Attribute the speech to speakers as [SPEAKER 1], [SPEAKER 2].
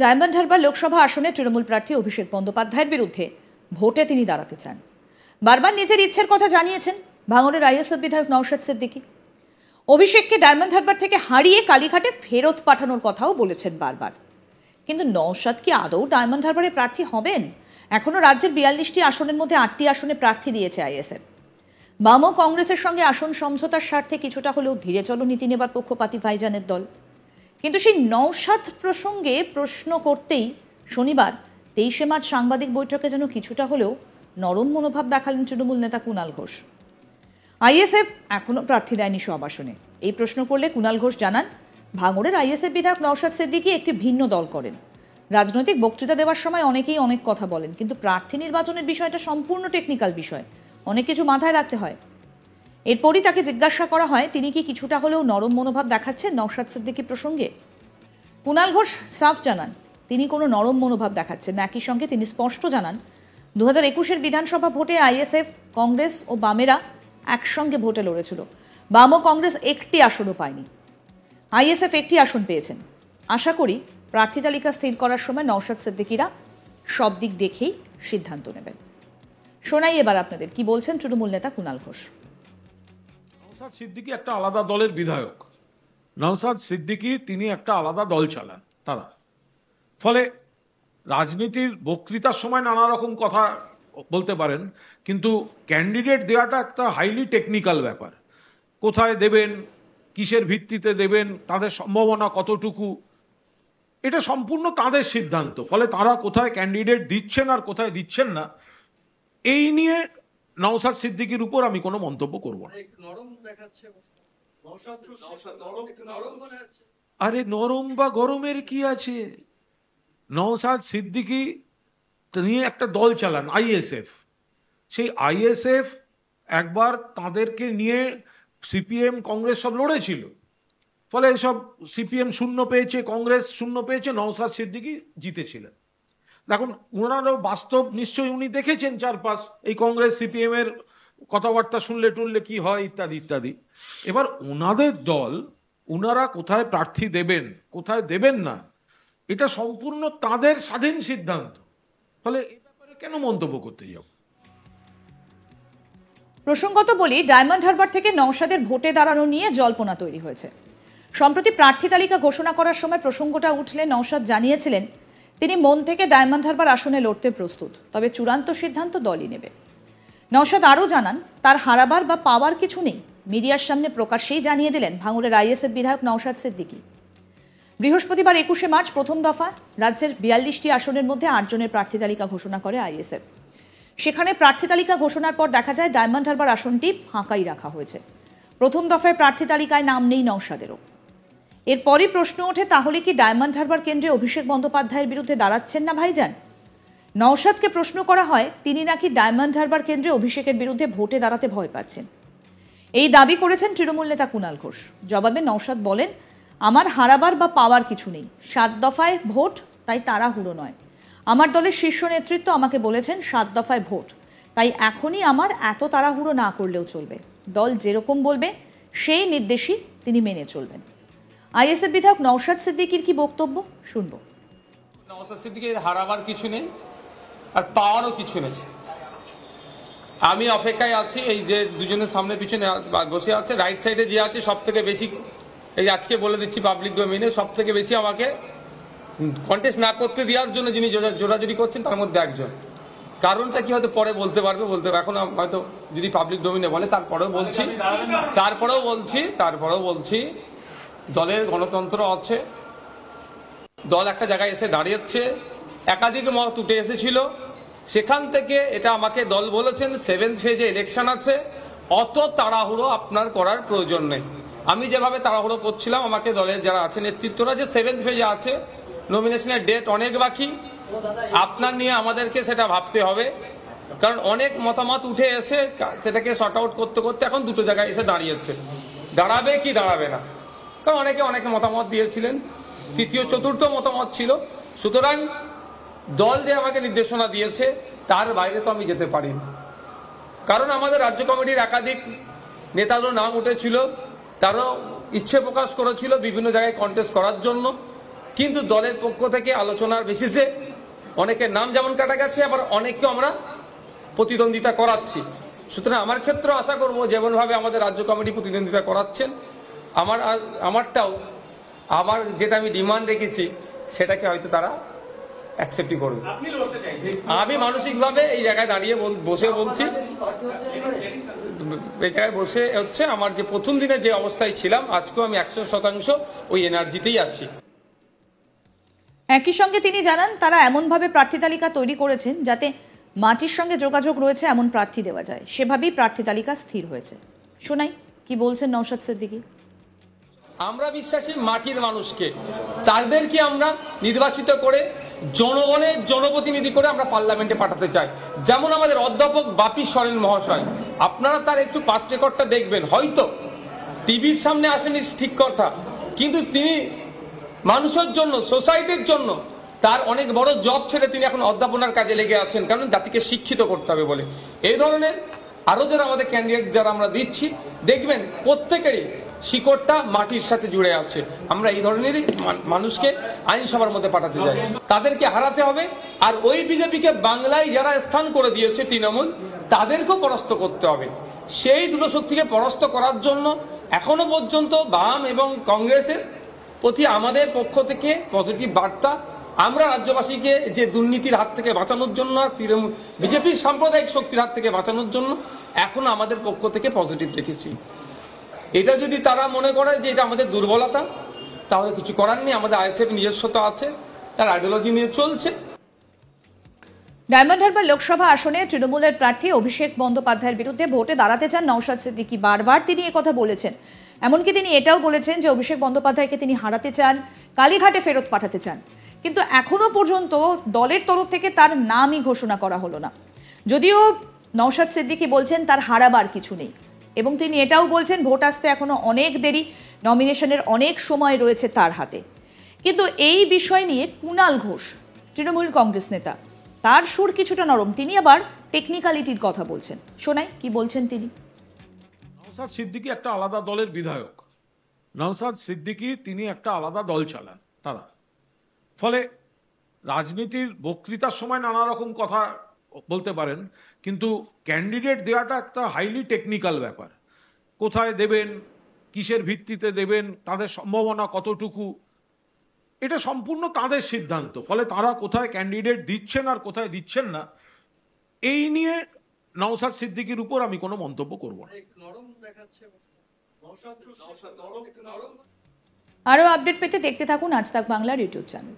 [SPEAKER 1] Diamond Harbour Lok Sabha আসনে তৃণমূল প্রার্থী অভিষেক বন্দ্যোপাধ্যায়ের বিরুদ্ধে ভোটে তিনি দাঁড়াতে চান। বারবার নিজের ইচ্ছের কথা জানিয়েছেন ভাঙড়ের আইএসএফ বিধায়ক নওশাদ সিদ্দিকী। অভিষেককে ডায়মন্ড হারবার থেকে হারিয়ে কালীঘাটে ফেরত পাঠানোর কথাও বলেছেন বারবার। কিন্তু নওশাদ কি আদৌ ডায়মন্ড হারবারে প্রার্থী হবেন? এখনো রাজ্যের 42টি আসনের মধ্যে 8টি আসনে প্রার্থী দিয়েছে আইএসএফ। বাম ও কংগ্রেসের সঙ্গে আসন সমঝোতার স্বার্থে কিছুটা হলেও ধীরে চলো নীতি নেবার পক্ষপাতী ভাইজানের দল। কিন্তু সেই নওশাদ প্রসঙ্গে প্রশ্ন করতেই শনিবার 23শে মার্চ সাংবাদিক বৈঠকে যেন কিছুটা হলেও নরম মনোভাব দেখালেন তৃণমূল নেতা কুণাল ঘোষ। আইএসএফ এখনও প্রার্থী দেয়নি সব আসনে। এই প্রশ্ন করলে কুণাল ঘোষ জানান, ভাঙড়ের আইএসএফ বিধায়ক নওশাদ সিদ্দিকী একটি ভিন্ন দল করেন। রাজনৈতিক বক্তৃতা দেওয়ার সময় অনেকেই অনেক কথা বলেন, কিন্তু প্রার্থী নির্বাচনের বিষয়টা সম্পূর্ণ টেকনিক্যাল বিষয়, অনেক কিছু মাথায় রাখতে হয়। এরপরই তাকে জিজ্ঞাসা করা হয় তিনি কি কিছুটা হলেও নরম মনোভাব দেখাচ্ছেন নওশাদ সিদ্দিকী প্রসঙ্গে। কুণাল ঘোষ সাফ জানান তিনি কোনো নরম মনোভাব দেখাচ্ছেন না। একই সঙ্গে তিনি স্পষ্ট জানান 2021-এর বিধানসভা ভোটে আইএসএফ, কংগ্রেস ও বামেরা একসঙ্গে ভোটে লড়েছিল। বাম ও কংগ্রেস একটি আসনও পায়নি, আইএসএফ একটি আসন পেয়েছেন। আশা করি প্রার্থী তালিকা স্থির করার সময় নওশাদ সিদ্দিকীরা সব দিক দেখেই সিদ্ধান্ত নেবেন। শোনাই এবার আপনাদের কি বলছেন তৃণমূল নেতা কুণাল ঘোষ।
[SPEAKER 2] নওশাদ সিদ্দিকী একটা আলাদা দলের বিধায়ক। নওশাদ সিদ্দিকী তিনি একটা আলাদা দল চালান তারা। ফলে রাজনীতির বক্তৃতার সময় নানা রকম কথা বলতে পারেন, কিন্তু ক্যান্ডিডেট দেওয়াটা একটা হাইলি টেকনিক্যাল ব্যাপার। কোথায় দেবেন, কিসের ভিত্তিতে দেবেন, তাদের সম্ভাবনা কতটুকু, এটা সম্পূর্ণ তাদের সিদ্ধান্ত। ফলে তারা কোথায় ক্যান্ডিডেট দিচ্ছেন আর কোথায় দিচ্ছেন না, এই নিয়ে নওশাদ সিদ্দিকীর উপর আমি কোনো মন্তব্য করব না। আরে নরম বা গরমের কি আছে? নওশাদ সিদ্দিকী নিয়ে একটা দল চালান আইএসএফ। সেই আইএসএফ একবার তাদেরকে নিয়ে সিপিএম, কংগ্রেস সব লড়েছিল। ফলে সব সিপিএম শূন্য পেয়েছে, কংগ্রেস শূন্য পেয়েছে, নওশাদ সিদ্দিকী জিতেছিলেন। দেখুন, ওনারও বাস্তব নিশ্চয়ই উনি দেখেছেন চারপাশ, এই কংগ্রেস সিপিএম এর কথাবার্তা শুনলে টুনলে কি হয় ইত্যাদি ইত্যাদি। এবার ওনাদের দল, ওনারা কোথায় প্রার্থী দেবেন কোথায় দেবেন না, এটা সম্পূর্ণ তাদের স্বাধীন সিদ্ধান্ত। ফলে এই ব্যাপারে কেন মন্তব্য করতে যাব?
[SPEAKER 1] প্রসঙ্গত বলি, ডায়মন্ড হারবার থেকে নওশাদের ভোটে দাঁড়ানো নিয়ে জল্পনা তৈরি হয়েছে। সম্প্রতি প্রার্থী তালিকা ঘোষণা করার সময় প্রসঙ্গটা উঠলে নওশাদ জানিয়েছিলেন তিনি মন থেকে ডায়মন্ড হারবার আসনে লড়তে প্রস্তুত, তবে চূড়ান্ত সিদ্ধান্ত দলই নেবে। নওশাদ আরও জানান তার হারাবার বা পাওয়ার কিছু নেই। মিডিয়ার সামনে প্রকাশ্যেই জানিয়ে দিলেন ভাঙড়ের আইএসএফ বিধায়ক নওশাদ সিদ্দিকী। বৃহস্পতিবার 21শে মার্চ প্রথম দফা রাজ্যের 42টি আসনের মধ্যে 8 জনের প্রার্থী তালিকা ঘোষণা করে আইএসএফ। সেখানে প্রার্থী তালিকা ঘোষণার পর দেখা যায় ডায়মন্ড হারবার আসনটি ফাঁকাই রাখা হয়েছে। প্রথম দফায় প্রার্থী তালিকায় নাম নেই নওশাদেরও। এরপরই প্রশ্ন ওঠে, তাহলে কি ডায়মন্ড হারবার কেন্দ্রে অভিষেক বন্দ্যোপাধ্যায়ের বিরুদ্ধে দাঁড়াচ্ছেন না ভাইজান? নওশাদকে প্রশ্ন করা হয় তিনি নাকি ডায়মন্ড হারবার কেন্দ্রে অভিষেকের বিরুদ্ধে ভোটে দাঁড়াতে ভয় পাচ্ছেন। এই দাবি করেছেন তৃণমূল নেতা কুণাল ঘোষ। জবাবে নওশাদ বলেন, আমার হারাবার বা পাওয়ার কিছু নেই, 7 দফায় ভোট, তাই তাড়াহুড়ো নয়। আমার দলের শীর্ষ নেতৃত্ব আমাকে বলেছেন 7 দফায় ভোট, তাই এখনই আমার এত তাড়াহুড়ো না করলেও চলবে। দল যেরকম বলবে সেই নির্দেশই তিনি মেনে চলবেন। আইএসএফ বিধায়ক নওশাদ সিদ্দিকীর কি বক্তব্য শুনবো।
[SPEAKER 3] নওশাদ সিদ্দিকীর হারাবার কিছু নেই আর পাওয়ারও কিছু নেই। আমি অপেক্ষায় আছি, এই যে দুজনের সামনে পিছনে বসে আছে, রাইট সাইডে যে আছে সব থেকে বেশি, এই আজকে বলে দিচ্ছি পাবলিক ডোমেইনে, সব থেকে বেশি আমাকে কন্টেস্ট না করতে দেওয়ার জন্য যিনি জোরাজুরি করছেন তার মধ্যে একজন। কারণটা কি হয়তো পরে বলতে পারবে, এখন হয়তো যদি পাবলিক ডোমেইনে বলে তারপরেও বলছি দলের গণতন্ত্র আছে। দল একটা জায়গায় এসে দাঁড়িয়েছে, একাধিক মত উঠে এসেছিল, সেখান থেকে এটা আমাকে দল বলেছেন 7th ফেজে ইলেকশন আছে, অত তাড়াহুড়ো আপনার করার প্রয়োজন নেই। আমি যেভাবে তাড়াহুড়ো করছিলাম, আমাকে দলের যারা আছে নেতৃত্বরা যে 7th ফেজে আছে, নমিনেশনের ডেট অনেক বাকি, আপনার নিয়ে আমাদেরকে সেটা ভাবতে হবে। কারণ অনেক মতামত উঠে এসে সেটাকে শর্ট আউট করতে করতে এখন দুটো জায়গায় এসে দাঁড়িয়েছে, দাঁড়াবে কি দাঁড়াবে না। কারণ অনেকে মতামত দিয়েছিলেন, তৃতীয় চতুর্থ মতামত ছিল। সুতরাং দল যে আমাকে নির্দেশনা দিয়েছে তার বাইরে তো আমি যেতে পারি না। কারণ আমাদের রাজ্য কমিটির একাধিক নেতারও নাম উঠেছিল, তারও ইচ্ছে প্রকাশ করেছিল বিভিন্ন জায়গায় কন্টেস্ট করার জন্য। কিন্তু দলের পক্ষ থেকে আলোচনার বেসিসে অনেকের নাম যেমন কাটা গেছে, আবার অনেককে আমরা প্রতিদ্বন্দ্বিতা করাচ্ছি। সুতরাং আমার ক্ষেত্রে আশা করব যেমনভাবে আমাদের রাজ্য কমিটি প্রতিদ্বন্দ্বিতা করাচ্ছেন, আমারটাও আমার যেটা আমি ডিমান্ড রেখেছি সেটাকে হয়তো তারা অ্যাকসেপ্টই করবে। আমি মানসিকভাবে এই জায়গায় দাঁড়িয়ে বসে বলছি, এই জায়গায় বসে হচ্ছে আমার যে প্রথম দিনে যে অবস্থায় ছিলাম, আজকেও আমি 100% ওই এনার্জিতেই আছি।
[SPEAKER 1] একই সঙ্গে তিনি জানান তারা এমনভাবে প্রার্থী তালিকা তৈরি করেছেন যাতে মাটির সঙ্গে যোগাযোগ রয়েছে এমন প্রার্থী দেওয়া যায়, সেভাবেই প্রার্থী তালিকা স্থির হয়েছে। শোনাই কি বলছেন নওশাদ সিদ্দিকী।
[SPEAKER 3] আমরা বিশ্বাসী মাটির মানুষকে, তাদেরকে আমরা নির্বাচিত করে জনগণের জনপ্রতিনিধি করে আমরা পার্লামেন্টে পাঠাতে চাই। যেমন আমাদের অধ্যাপক বাপি সরেন মহাশয়, আপনারা তার একটু পাস্ট রেকর্ডটা দেখবেন। হয়তো টিভির সামনে আসেনি ঠিক কথা, কিন্তু তিনি মানুষের জন্য, সোসাইটির জন্য তার অনেক বড় জব ছেড়ে তিনি এখন অধ্যাপনার কাজে লেগে আছেন, কারণ জাতিকে শিক্ষিত করতে হবে বলে। এই ধরনের আরো যারা আমাদের ক্যান্ডিডেট যারা আমরা দিচ্ছি, দেখবেন প্রত্যেকেরই শিকড়টা মাটির সাথে জুড়ে আছে। আমরা এই ধরনেরই মানুষকে আইনসভার মধ্যে পাঠাতে চাই, তাদেরকে হারাতে হবে। আর ওই বিজেপিকে বাংলায় যারা স্থান করে দিয়েছে তৃণমূল, তাদেরকেও পরাস্ত করতে হবে। সেই দুটো শক্তিকে পরাস্ত করার জন্য এখনো পর্যন্ত বাম এবং কংগ্রেসের প্রতি আমাদের পক্ষ থেকে পজিটিভ বার্তা। আমরা রাজ্যবাসীকে যে দুর্নীতির হাত থেকে বাঁচানোর জন্য, বিজেপির সাম্প্রদায়িক শক্তির হাত থেকে বাঁচানোর জন্য এখনো আমাদের পক্ষ থেকে পজিটিভ রেখেছি। এটা যদি তারা মনে করে যে এটা আমাদের দুর্বলতা, তাহলে কিছু করার নেই। আমাদের আইএসএফ নিজস্বতা আছে, তার আইডিওলজি নিয়ে চলছে।
[SPEAKER 1] ডায়মন্ড হারবার লোকসভা আসনে তৃণমূলের প্রার্থী অভিষেক বন্দ্যোপাধ্যায়ের বিরুদ্ধে ভোটে দাঁড়াতে চান নওশাদ সিদ্দিকী। বারবার তিনি একথা বলেছেন। এমনকি তিনি এটাও বলেছেন যে অভিষেক বন্দ্যোপাধ্যায়কে তিনি হারাতে চান, কালীঘাটে ফেরত পাঠাতে চান। কিন্তু এখনো পর্যন্ত দলের তরফ থেকে তার নামই ঘোষণা করা হলো না। যদিও নওশাদ সিদ্দিকী বলছেন তার হারাবার কিছু নেই, এবং তিনি এটাও বলছেন ভোট আসতে এখনো অনেক দেরি, নমিনেশনের অনেক সময় রয়েছে তার হাতে। কিন্তু এই বিষয় নিয়ে কুণাল ঘোষ, তৃণমূল কংগ্রেস নেতা, তার সুর কিছুটা নরম। তিনি আবার টেকনিক্যালিটির কথা বলছেন। শোনাই কি বলছেন তিনি।
[SPEAKER 2] নওশাদ সিদ্দিকী একটা আলাদা দলের বিধায়ক। নওশাদ সিদ্দিকী তিনি একটা আলাদা দল চালান তারা। ফলে রাজনীতির বক্তৃতার সময় নানা রকম কথা বলতে পারেন, কিন্তু ক্যান্ডিডেট দেওয়াটা একটা হাইলি টেকনিক্যাল ব্যাপার। কোথায় দেবেন, কিসের ভিত্তিতে দেবেন, তাদের সম্ভাবনা কতটুকু, এটা সম্পূর্ণ তাদের সিদ্ধান্ত। ফলে তারা কোথায় ক্যান্ডিডেট দিচ্ছেন আর কোথায় দিচ্ছেন না, এই নিয়ে নওশাদ সিদ্দিকীর উপর আমি কোনো মন্তব্য করব না।
[SPEAKER 1] আরো আপডেট পেতে দেখতে থাকুন আজ তাক বাংলার ইউটিউব চ্যানেল।